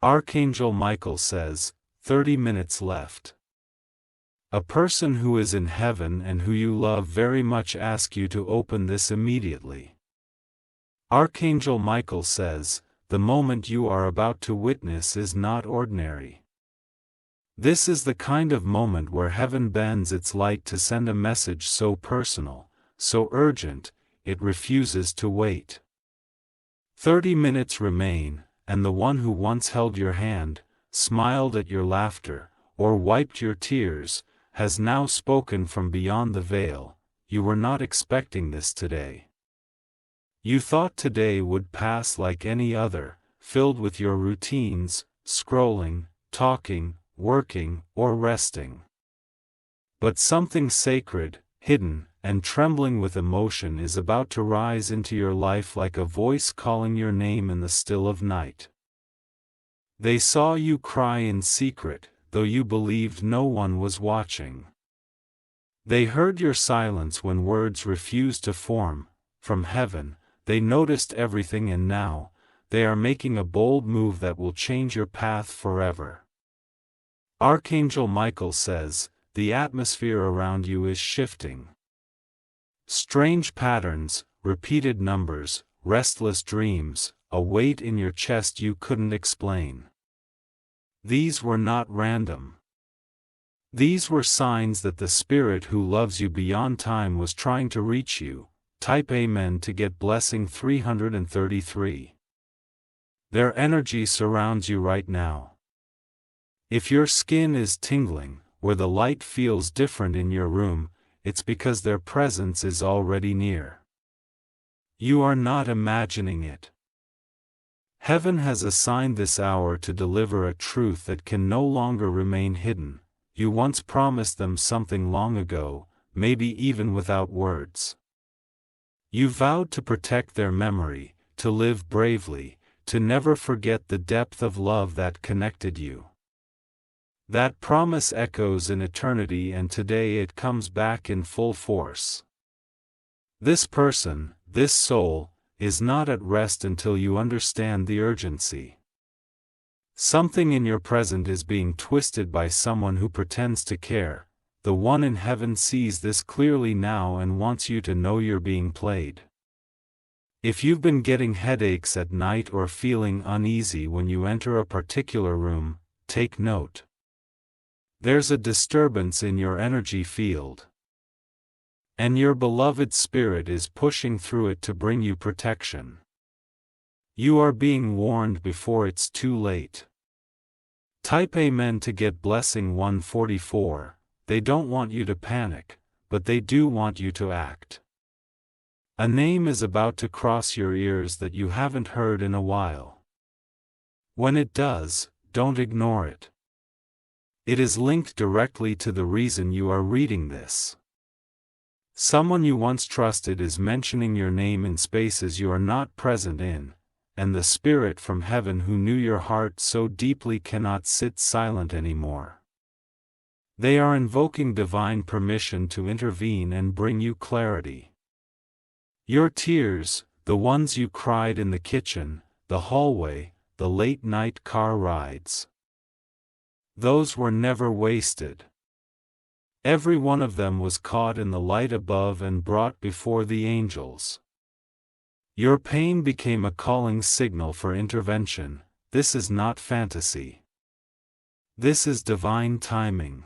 Archangel Michael says, 30 minutes left. A person who is in heaven and who you love very much asks you to open this immediately. Archangel Michael says, the moment you are about to witness is not ordinary. This is the kind of moment where heaven bends its light to send a message so personal, so urgent, it refuses to wait. 30 minutes remain, and the one who once held your hand, smiled at your laughter, or wiped your tears, has now spoken from beyond the veil. You were not expecting this today. You thought today would pass like any other, filled with your routines, scrolling, talking, working, or resting. But something sacred, hidden, and trembling with emotion is about to rise into your life like a voice calling your name in the still of night. They saw you cry in secret, though you believed no one was watching. They heard your silence when words refused to form. From heaven, they noticed everything, and now, they are making a bold move that will change your path forever. Archangel Michael says, the atmosphere around you is shifting. Strange patterns, repeated numbers, restless dreams, a weight in your chest you couldn't explain. These were not random. These were signs that the Spirit who loves you beyond time was trying to reach you. Type Amen to get blessing 333. Their energy surrounds you right now. If your skin is tingling, where the light feels different in your room, it's because their presence is already near. You are not imagining it. Heaven has assigned this hour to deliver a truth that can no longer remain hidden. You once promised them something long ago, maybe even without words. You vowed to protect their memory, to live bravely, to never forget the depth of love that connected you. That promise echoes in eternity, and today it comes back in full force. This person, this soul, is not at rest until you understand the urgency. Something in your present is being twisted by someone who pretends to care. The one in heaven sees this clearly now and wants you to know you're being played. If you've been getting headaches at night or feeling uneasy when you enter a particular room, take note. There's a disturbance in your energy field. And your beloved Spirit is pushing through it to bring you protection. You are being warned before it's too late. Type Amen to get blessing 144. They don't want you to panic, but they do want you to act. A name is about to cross your ears that you haven't heard in a while. When it does, don't ignore it. It is linked directly to the reason you are reading this. Someone you once trusted is mentioning your name in spaces you are not present in, and the Spirit from heaven who knew your heart so deeply cannot sit silent anymore. They are invoking divine permission to intervene and bring you clarity. Your tears, the ones you cried in the kitchen, the hallway, the late-night car rides, those were never wasted. Every one of them was caught in the light above and brought before the angels. Your pain became a calling signal for intervention. This is not fantasy. This is divine timing.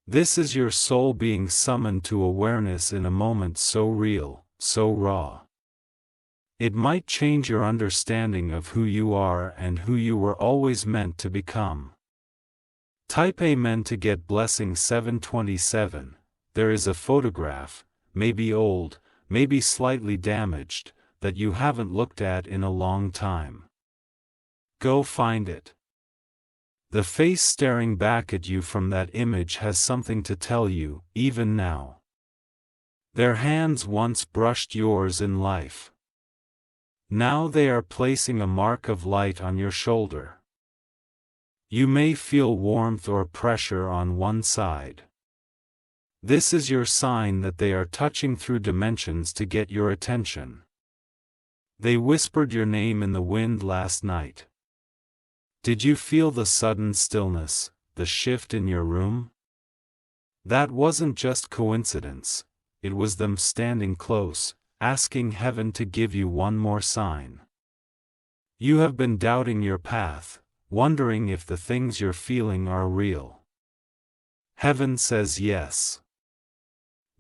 This is your soul being summoned to awareness in a moment so real, so raw. It might change your understanding of who you are and who you were always meant to become. Type Amen to get blessing 727. There is a photograph, maybe old, maybe slightly damaged, that you haven't looked at in a long time. Go find it. The face staring back at you from that image has something to tell you, even now. Their hands once brushed yours in life. Now they are placing a mark of light on your shoulder. You may feel warmth or pressure on one side. This is your sign that they are touching through dimensions to get your attention. They whispered your name in the wind last night. Did you feel the sudden stillness, the shift in your room? That wasn't just coincidence, it was them standing close, asking heaven to give you one more sign. You have been doubting your path, wondering if the things you're feeling are real. Heaven says yes.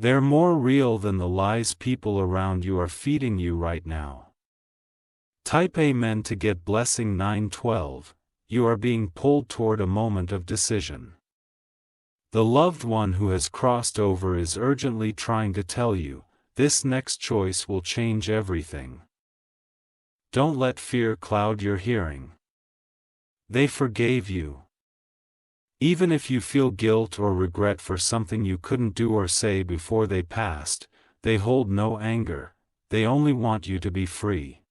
They're more real than the lies people around you are feeding you right now. Type Amen to get blessing 912. You are being pulled toward a moment of decision. The loved one who has crossed over is urgently trying to tell you, this next choice will change everything. Don't let fear cloud your hearing. They forgave you. Even if you feel guilt or regret for something you couldn't do or say before they passed, they hold no anger, they only want you to be free.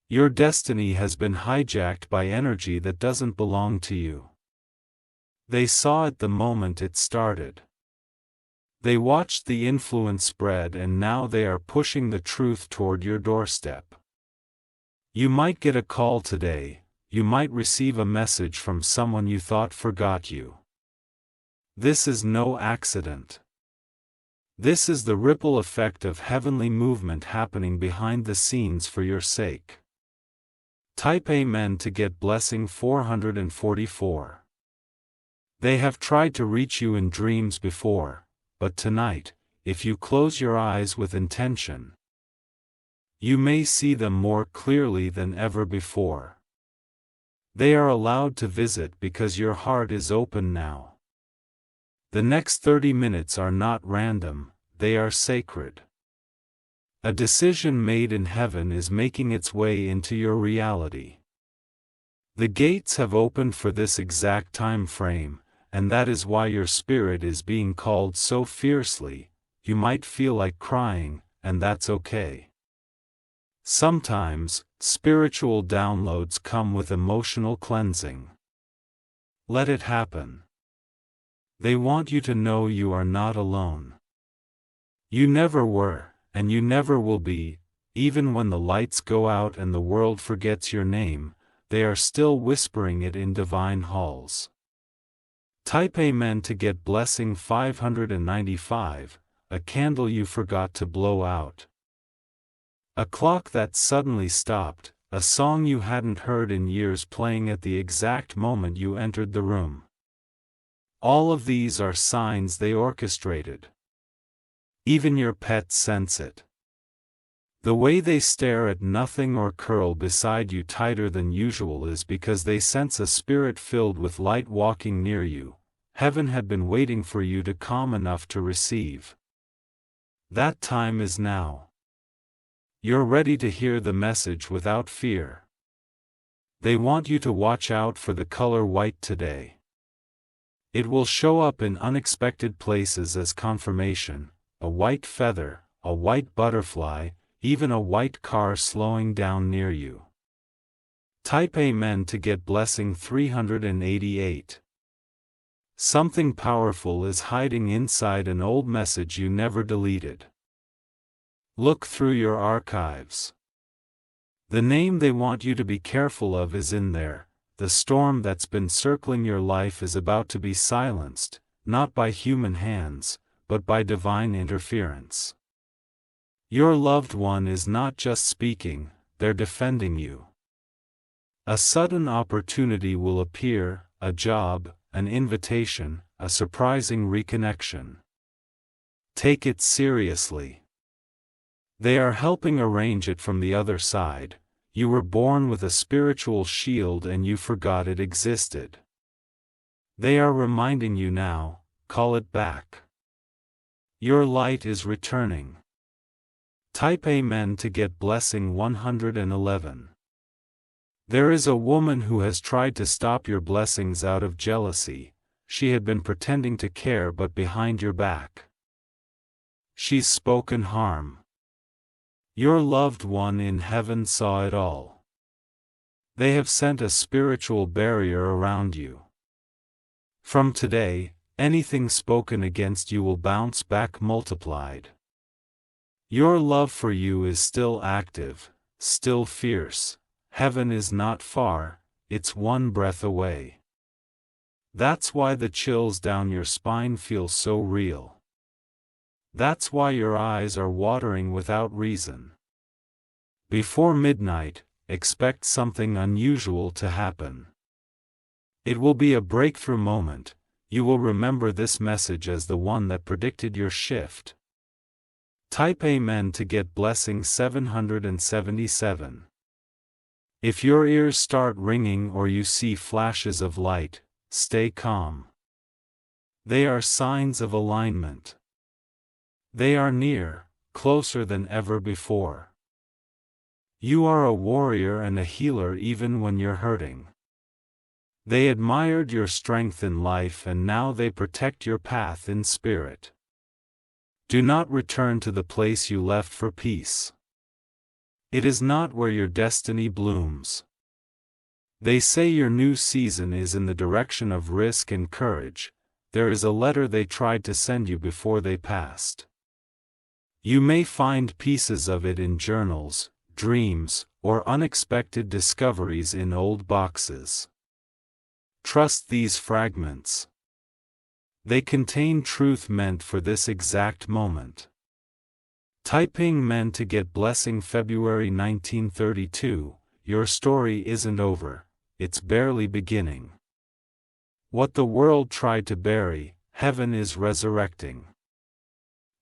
Your destiny has been hijacked by energy that doesn't belong to you. They saw it the moment it started. They watched the influence spread and now they are pushing the truth toward your doorstep. You might get a call today, you might receive a message from someone you thought forgot you. This is no accident. This is the ripple effect of heavenly movement happening behind the scenes for your sake. Type Amen to get blessing 444. They have tried to reach you in dreams before, but tonight, if you close your eyes with intention, you may see them more clearly than ever before. They are allowed to visit because your heart is open now. The next 30 minutes are not random, they are sacred. A decision made in heaven is making its way into your reality. The gates have opened for this exact time frame, and that is why your spirit is being called so fiercely. You might feel like crying, and that's okay. Sometimes, spiritual downloads come with emotional cleansing. Let it happen. They want you to know you are not alone. You never were. And you never will be, even when the lights go out and the world forgets your name, they are still whispering it in divine halls. Type Amen to get blessing 595, a candle you forgot to blow out. A clock that suddenly stopped, a song you hadn't heard in years playing at the exact moment you entered the room. All of these are signs they orchestrated. Even your pets sense it. The way they stare at nothing or curl beside you tighter than usual is because they sense a spirit filled with light walking near you. Heaven had been waiting for you to calm enough to receive. That time is now. You're ready to hear the message without fear. They want you to watch out for the color white today. It will show up in unexpected places as confirmation. A white feather, a white butterfly, even a white car slowing down near you. Type Amen to get blessing 388. Something powerful is hiding inside an old message you never deleted. Look through your archives. The name they want you to be careful of is in there. The storm that's been circling your life is about to be silenced, not by human hands, but by divine interference. Your loved one is not just speaking, they're defending you. A sudden opportunity will appear, a job, an invitation, a surprising reconnection. Take it seriously. They are helping arrange it from the other side. You were born with a spiritual shield and you forgot it existed. They are reminding you now, call it back. Your light is returning. Type Amen to get blessing 111. There is a woman who has tried to stop your blessings out of jealousy. She had been pretending to care but behind your back. She's spoken harm. Your loved one in heaven saw it all. They have sent a spiritual barrier around you. From today, anything spoken against you will bounce back multiplied. Your love for you is still active, still fierce. Heaven is not far, it's one breath away. That's why the chills down your spine feel so real. That's why your eyes are watering without reason. Before midnight, expect something unusual to happen. It will be a breakthrough moment. You will remember this message as the one that predicted your shift. Type Amen to get blessing 777. If your ears start ringing or you see flashes of light, stay calm. They are signs of alignment. They are near, closer than ever before. You are a warrior and a healer even when you're hurting. They admired your strength in life and now they protect your path in spirit. Do not return to the place you left for peace. It is not where your destiny blooms. They say your new season is in the direction of risk and courage. There is a letter they tried to send you before they passed. You may find pieces of it in journals, dreams, or unexpected discoveries in old boxes. Trust these fragments. They contain truth meant for this exact moment. Typing men to get blessing February 1932, your story isn't over, it's barely beginning. What the world tried to bury, heaven is resurrecting.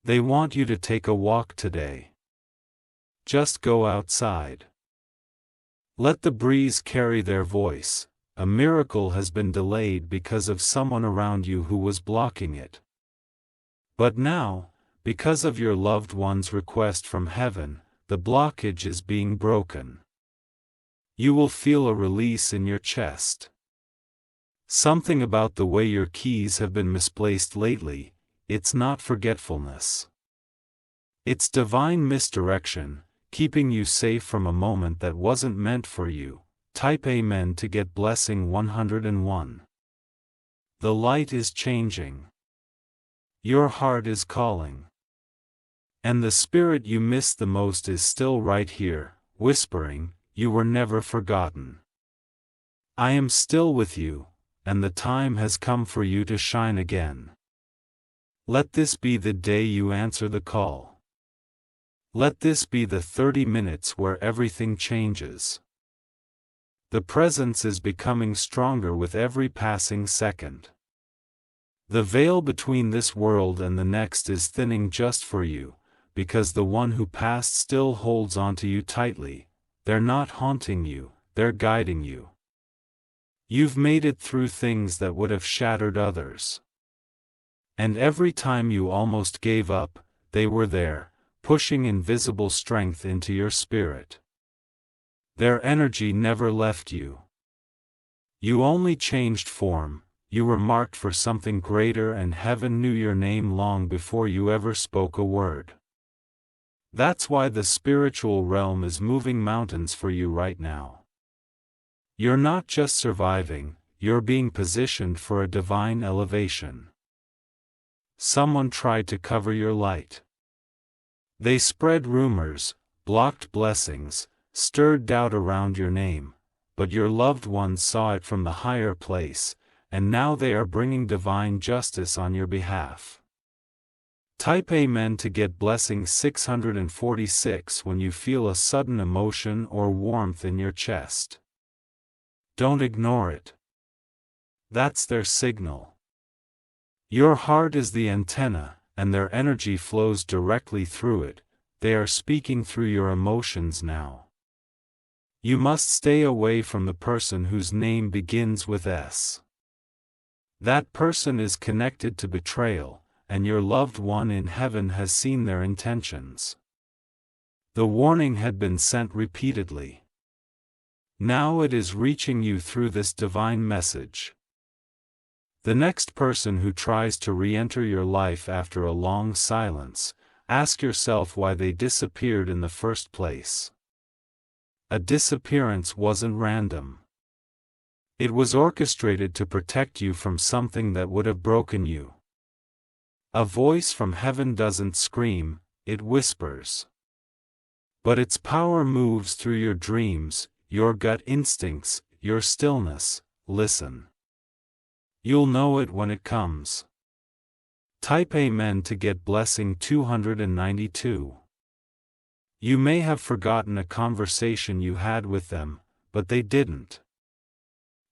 They want you to take a walk today. Just go outside. Let the breeze carry their voice. A miracle has been delayed because of someone around you who was blocking it. But now, because of your loved one's request from heaven, the blockage is being broken. You will feel a release in your chest. Something about the way your keys have been misplaced lately, it's not forgetfulness. It's divine misdirection, keeping you safe from a moment that wasn't meant for you. Type Amen to get blessing 101. The light is changing. Your heart is calling. And the spirit you miss the most is still right here, whispering, you were never forgotten. I am still with you, and the time has come for you to shine again. Let this be the day you answer the call. Let this be the 30 minutes where everything changes. The presence is becoming stronger with every passing second. The veil between this world and the next is thinning just for you, because the one who passed still holds onto you tightly. They're not haunting you, they're guiding you. You've made it through things that would have shattered others. And every time you almost gave up, they were there, pushing invisible strength into your spirit. Their energy never left you. You only changed form, you were marked for something greater and heaven knew your name long before you ever spoke a word. That's why the spiritual realm is moving mountains for you right now. You're not just surviving, you're being positioned for a divine elevation. Someone tried to cover your light. They spread rumors, blocked blessings, stirred doubt around your name, but your loved ones saw it from the higher place, and now they are bringing divine justice on your behalf. Type Amen to get blessing 646 when you feel a sudden emotion or warmth in your chest. Don't ignore it. That's their signal. Your heart is the antenna, and their energy flows directly through it. They are speaking through your emotions now. You must stay away from the person whose name begins with S. That person is connected to betrayal, and your loved one in heaven has seen their intentions. The warning had been sent repeatedly. Now it is reaching you through this divine message. The next person who tries to re-enter your life after a long silence, ask yourself why they disappeared in the first place. A disappearance wasn't random. It was orchestrated to protect you from something that would have broken you. A voice from heaven doesn't scream, it whispers. But its power moves through your dreams, your gut instincts, your stillness, listen. You'll know it when it comes. Type Amen to get blessing 292. You may have forgotten a conversation you had with them, but they didn't.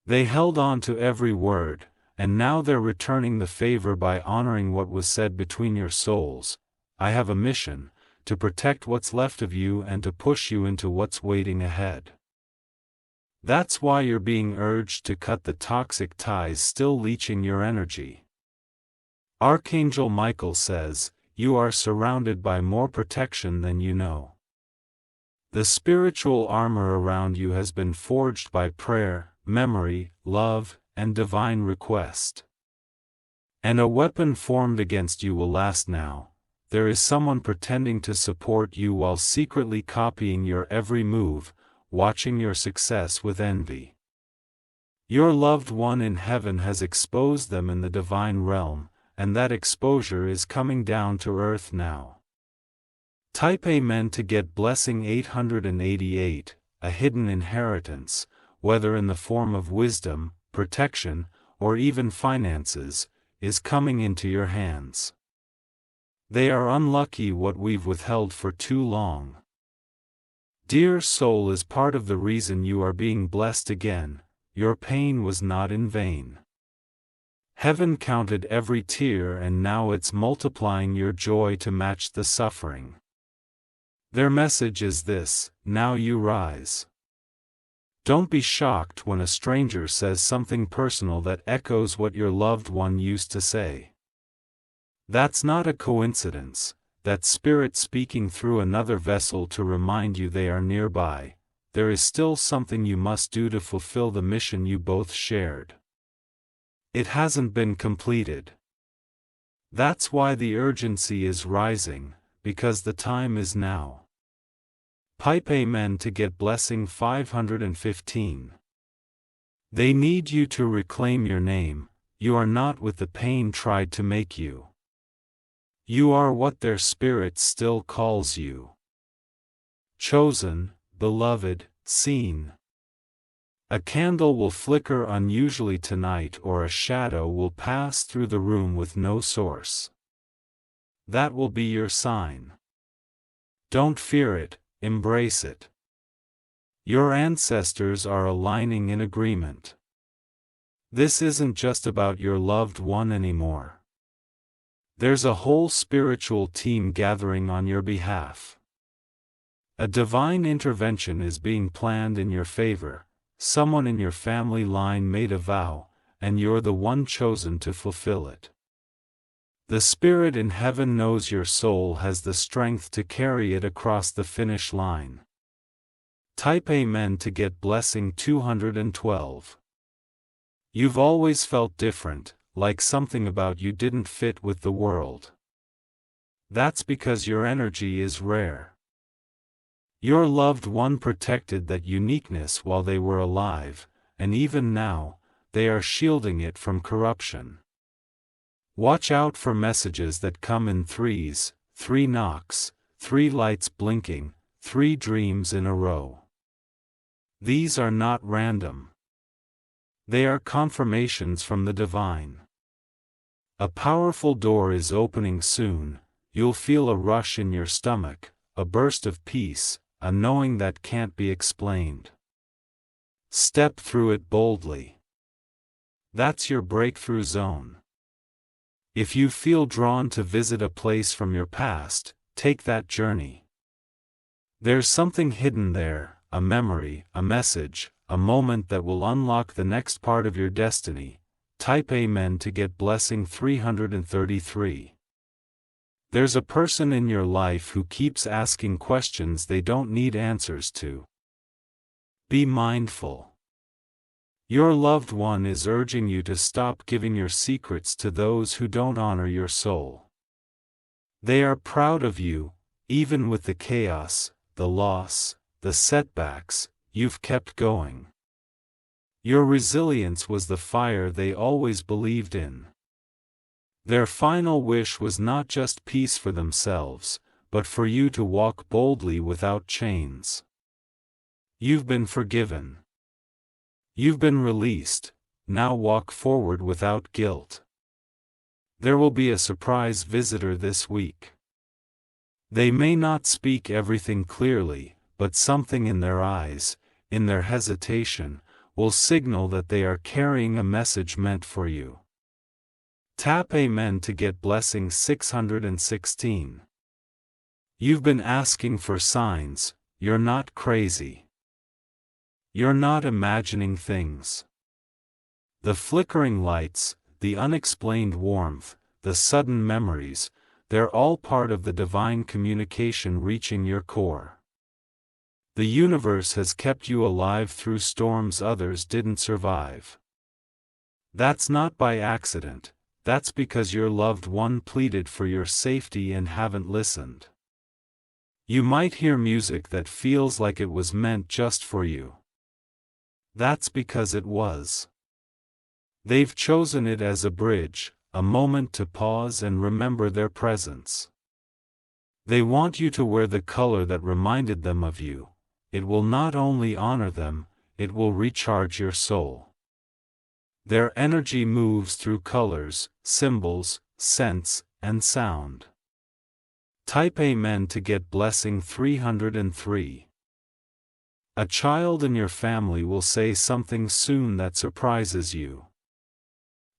They held on to every word, and now they're returning the favor by honoring what was said between your souls. I have a mission, to protect what's left of you and to push you into what's waiting ahead. That's why you're being urged to cut the toxic ties still leeching your energy. Archangel Michael says, you are surrounded by more protection than you know. The spiritual armor around you has been forged by prayer, memory, love, and divine request. And a weapon formed against you will last now. There is someone pretending to support you while secretly copying your every move, watching your success with envy. Your loved one in heaven has exposed them in the divine realm, and that exposure is coming down to earth now. Type Amen to get blessing 888, a hidden inheritance, whether in the form of wisdom, protection, or even finances, is coming into your hands. They are unlucky what we've withheld for too long. Dear soul is part of the reason you are being blessed again. Your pain was not in vain. Heaven counted every tear and now it's multiplying your joy to match the suffering. Their message is this: now you rise. Don't be shocked when a stranger says something personal that echoes what your loved one used to say. That's not a coincidence, that's spirit speaking through another vessel to remind you they are nearby. There is still something you must do to fulfill the mission you both shared. It hasn't been completed. That's why the urgency is rising, because the time is now. Pipe Amen to get blessing 515. They need you to reclaim your name. You are not what the pain tried to make you. You are what their spirit still calls you. Chosen, beloved, seen. A candle will flicker unusually tonight, or a shadow will pass through the room with no source. That will be your sign. Don't fear it, embrace it. Your ancestors are aligning in agreement. This isn't just about your loved one anymore. There's a whole spiritual team gathering on your behalf. A divine intervention is being planned in your favor. Someone in your family line made a vow, and you're the one chosen to fulfill it. The Spirit in heaven knows your soul has the strength to carry it across the finish line. Type Amen to get blessing 212. You've always felt different, like something about you didn't fit with the world. That's because your energy is rare. Your loved one protected that uniqueness while they were alive, and even now, they are shielding it from corruption. Watch out for messages that come in threes, 3 knocks, 3 lights blinking, 3 dreams in a row. These are not random. They are confirmations from the divine. A powerful door is opening soon. You'll feel a rush in your stomach, a burst of peace, a knowing that can't be explained. Step through it boldly. That's your breakthrough zone. If you feel drawn to visit a place from your past, take that journey. There's something hidden there, a memory, a message, a moment that will unlock the next part of your destiny. Type Amen to get blessing 333. There's a person in your life who keeps asking questions they don't need answers to. Be mindful. Your loved one is urging you to stop giving your secrets to those who don't honor your soul. They are proud of you, even with the chaos, the loss, the setbacks, you've kept going. Your resilience was the fire they always believed in. Their final wish was not just peace for themselves, but for you to walk boldly without chains. You've been forgiven. You've been released, now walk forward without guilt. There will be a surprise visitor this week. They may not speak everything clearly, but something in their eyes, in their hesitation, will signal that they are carrying a message meant for you. Tap Amen to get blessing 616. You've been asking for signs. You're not crazy. You're not imagining things. The flickering lights, the unexplained warmth, the sudden memories, they're all part of the divine communication reaching your core. The universe has kept you alive through storms others didn't survive. That's not by accident, that's because your loved one pleaded for your safety and haven't listened. You might hear music that feels like it was meant just for you. That's because it was. They've chosen it as a bridge, a moment to pause and remember their presence. They want you to wear the color that reminded them of you. It will not only honor them, it will recharge your soul. Their energy moves through colors, symbols, scents, and sound. Type Amen to get blessing 303. A child in your family will say something soon that surprises you.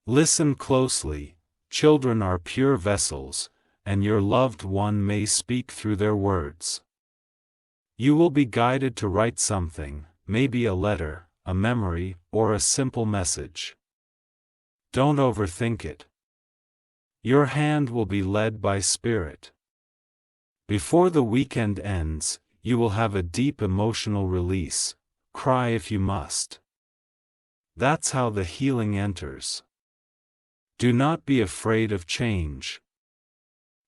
Listen closely, children are pure vessels, and your loved one may speak through their words. You will be guided to write something, maybe a letter, a memory, or a simple message. Don't overthink it. Your hand will be led by Spirit. Before the weekend ends, you will have a deep emotional release. Cry if you must. That's how the healing enters. Do not be afraid of change.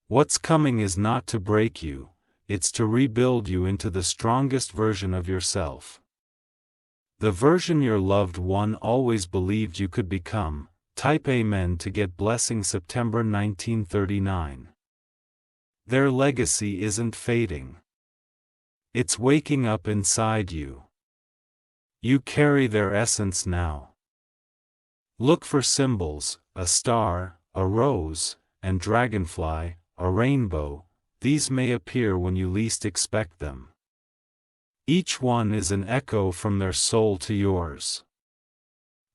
What's coming is not to break you, it's to rebuild you into the strongest version of yourself. The version your loved one always believed you could become. Type Amen to get blessing September 1939. Their legacy isn't fading. It's waking up inside you. You carry their essence now. Look for symbols, a star, a rose, and dragonfly, a rainbow. These may appear when you least expect them. Each one is an echo from their soul to yours.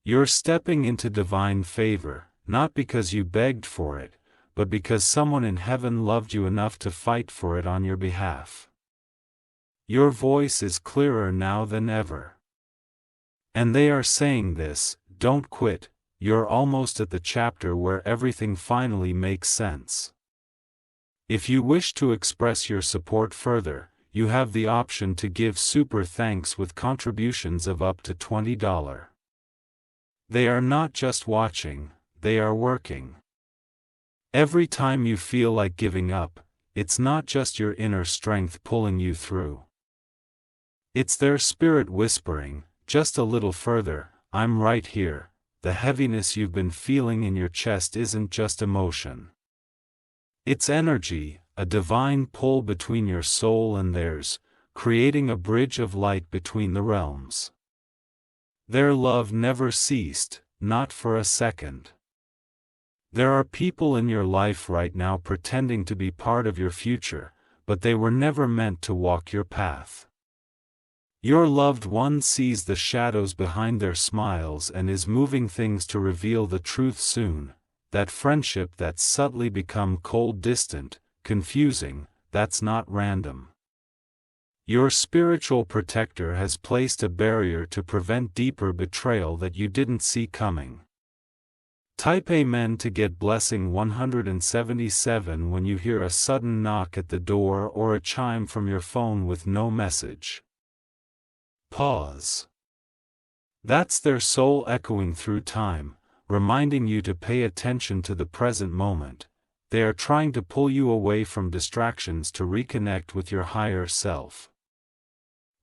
You're stepping into divine favor, not because you begged for it, but because someone in heaven loved you enough to fight for it on your behalf. Your voice is clearer now than ever. And they are saying this: don't quit, you're almost at the chapter where everything finally makes sense. If you wish to express your support further, you have the option to give super thanks with contributions of up to $20. They are not just watching, they are working. Every time you feel like giving up, it's not just your inner strength pulling you through. It's their spirit whispering, just a little further, I'm right here. The heaviness you've been feeling in your chest isn't just emotion. It's energy, a divine pull between your soul and theirs, creating a bridge of light between the realms. Their love never ceased, not for a second. There are people in your life right now pretending to be part of your future, but they were never meant to walk your path. Your loved one sees the shadows behind their smiles and is moving things to reveal the truth soon. That friendship that's subtly become cold, distant, confusing, that's not random. Your spiritual protector has placed a barrier to prevent deeper betrayal that you didn't see coming. Type Amen to get blessing 177 when you hear a sudden knock at the door or a chime from your phone with no message. Pause. That's their soul echoing through time, reminding you to pay attention to the present moment. They are trying to pull you away from distractions to reconnect with your higher self.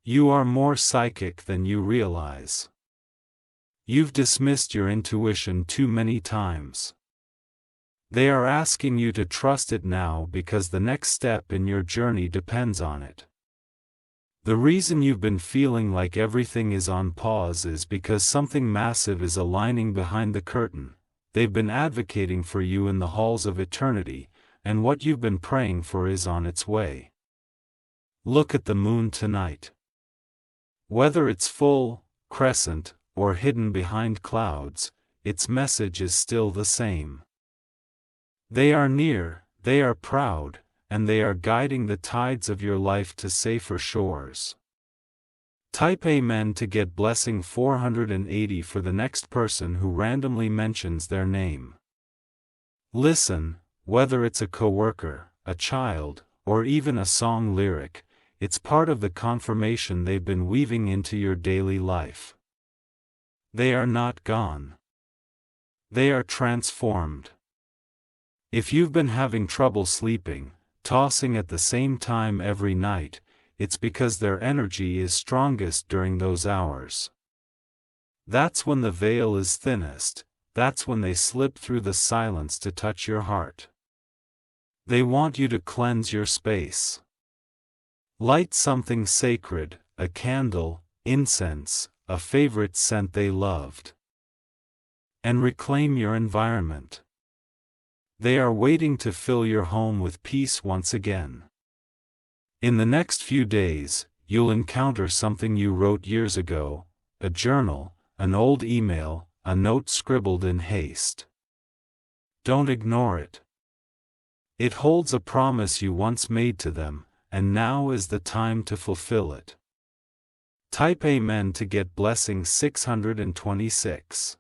You are more psychic than you realize. You've dismissed your intuition too many times. They are asking you to trust it now because the next step in your journey depends on it. The reason you've been feeling like everything is on pause is because something massive is aligning behind the curtain. They've been advocating for you in the halls of eternity, and what you've been praying for is on its way. Look at the moon tonight. Whether it's full, crescent, or hidden behind clouds, its message is still the same. They are near, they are proud, and they are guiding the tides of your life to safer shores. Type Amen to get blessing 480 for the next person who randomly mentions their name. Listen, whether it's a coworker, a child, or even a song lyric, it's part of the confirmation they've been weaving into your daily life. They are not gone. They are transformed. If you've been having trouble sleeping, tossing at the same time every night, it's because their energy is strongest during those hours. That's when the veil is thinnest, that's when they slip through the silence to touch your heart. They want you to cleanse your space. Light something sacred, a candle, incense, a favorite scent they loved. And reclaim your environment. They are waiting to fill your home with peace once again. In the next few days, you'll encounter something you wrote years ago, a journal, an old email, a note scribbled in haste. Don't ignore it. It holds a promise you once made to them, and now is the time to fulfill it. Type Amen to get blessing 626.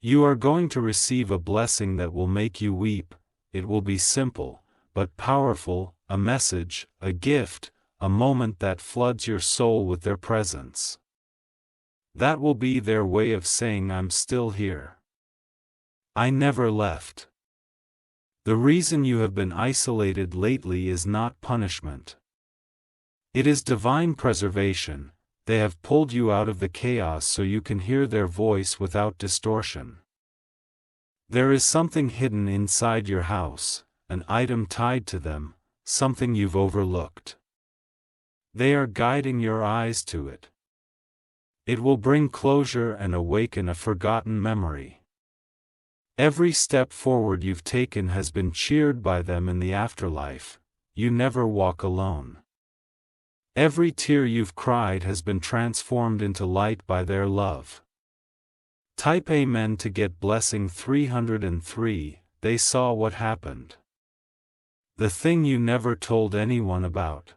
You are going to receive a blessing that will make you weep. It will be simple, but powerful, a message, a gift, a moment that floods your soul with their presence. That will be their way of saying I'm still here. I never left. The reason you have been isolated lately is not punishment. It is divine preservation. They have pulled you out of the chaos so you can hear their voice without distortion. There is something hidden inside your house, an item tied to them, something you've overlooked. They are guiding your eyes to it. It will bring closure and awaken a forgotten memory. Every step forward you've taken has been cheered by them in the afterlife. You never walk alone. Every tear you've cried has been transformed into light by their love. Type Amen to get blessing 303. They saw what happened. The thing you never told anyone about.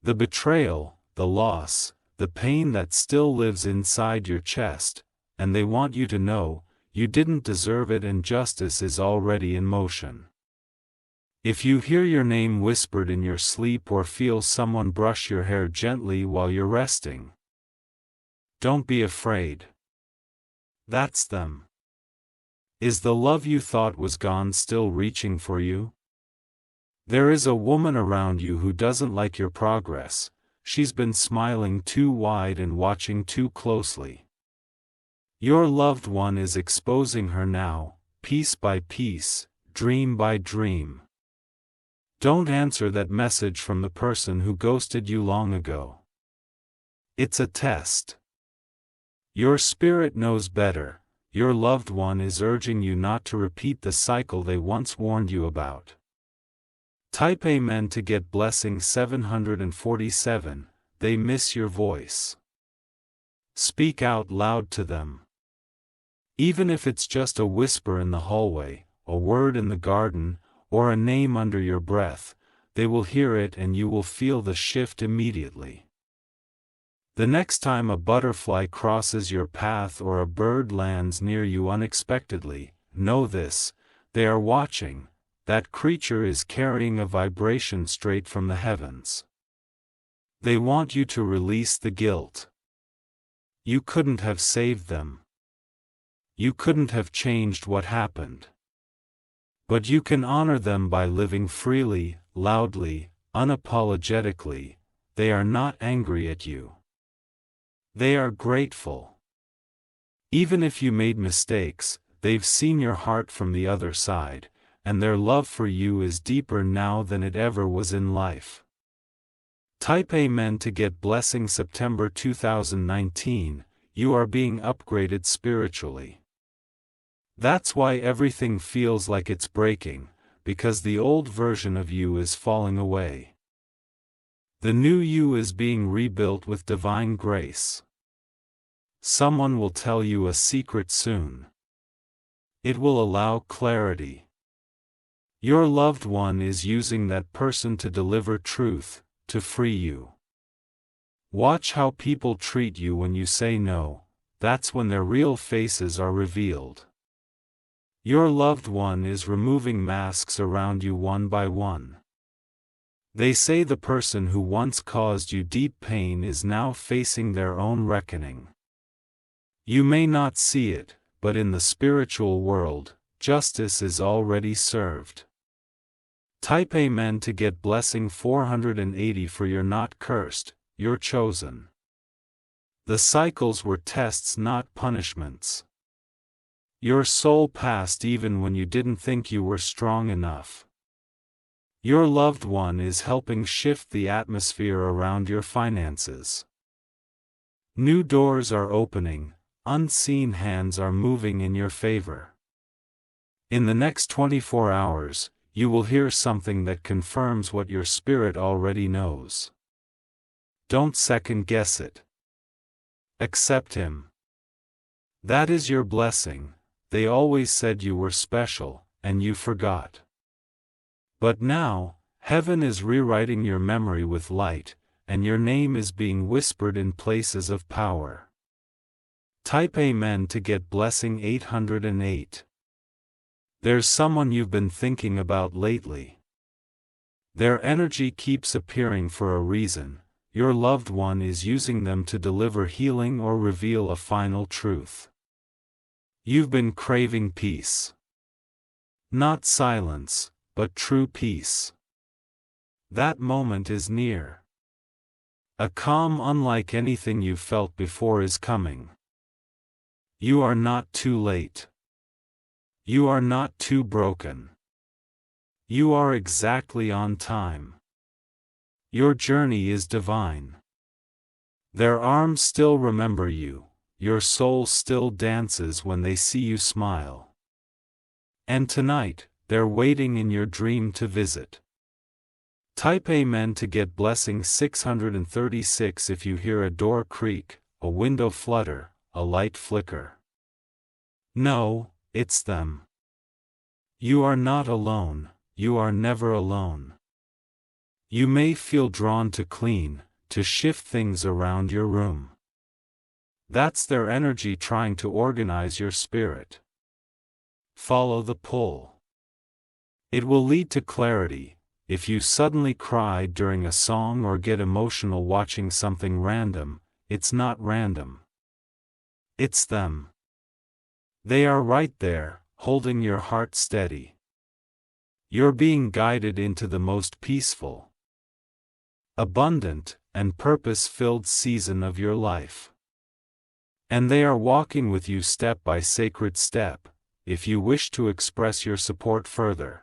The betrayal, the loss, the pain that still lives inside your chest, and they want you to know, you didn't deserve it and justice is already in motion. If you hear your name whispered in your sleep or feel someone brush your hair gently while you're resting, don't be afraid. That's them. Is the love you thought was gone still reaching for you? There is a woman around you who doesn't like your progress. She's been smiling too wide and watching too closely. Your loved one is exposing her now, piece by piece, dream by dream. Don't answer that message from the person who ghosted you long ago. It's a test. Your spirit knows better. Your loved one is urging you not to repeat the cycle they once warned you about. Type Amen to get blessing 747. They miss your voice. Speak out loud to them. Even if it's just a whisper in the hallway, a word in the garden, or a name under your breath, they will hear it and you will feel the shift immediately. The next time a butterfly crosses your path or a bird lands near you unexpectedly, know this: they are watching. That creature is carrying a vibration straight from the heavens. They want you to release the guilt. You couldn't have saved them. You couldn't have changed what happened. But you can honor them by living freely, loudly, unapologetically. They are not angry at you. They are grateful. Even if you made mistakes, they've seen your heart from the other side, and their love for you is deeper now than it ever was in life. Type Amen to get blessing September 2019, you are being upgraded spiritually. That's why everything feels like it's breaking, because the old version of you is falling away. The new you is being rebuilt with divine grace. Someone will tell you a secret soon. It will allow clarity. Your loved one is using that person to deliver truth, to free you. Watch how people treat you when you say no, that's when their real faces are revealed. Your loved one is removing masks around you one by one. They say the person who once caused you deep pain is now facing their own reckoning. You may not see it, but in the spiritual world, justice is already served. Type Amen to get blessing 480 for you're not cursed, you're chosen. The cycles were tests, not punishments. Your soul passed even when you didn't think you were strong enough. Your loved one is helping shift the atmosphere around your finances. New doors are opening, unseen hands are moving in your favor. In the next 24 hours, you will hear something that confirms what your spirit already knows. Don't second guess it. Accept him. That is your blessing. They always said you were special, and you forgot. But now, heaven is rewriting your memory with light, and your name is being whispered in places of power. Type Amen to get blessing 808. There's someone you've been thinking about lately. Their energy keeps appearing for a reason. Your loved one is using them to deliver healing or reveal a final truth. You've been craving peace. Not silence, but true peace. That moment is near. A calm unlike anything you felt before is coming. You are not too late. You are not too broken. You are exactly on time. Your journey is divine. Their arms still remember you, your soul still dances when they see you smile. And tonight, they're waiting in your dream to visit. Type Amen to get blessing 636 if you hear a door creak, a window flutter, a light flicker. No, it's them. You are not alone, you are never alone. You may feel drawn to clean, to shift things around your room. That's their energy trying to organize your spirit. Follow the pull. It will lead to clarity. If you suddenly cry during a song or get emotional watching something random, it's not random. It's them. They are right there, holding your heart steady. You're being guided into the most peaceful, abundant, and purpose-filled season of your life. And they are walking with you step by sacred step. If you wish to express your support further,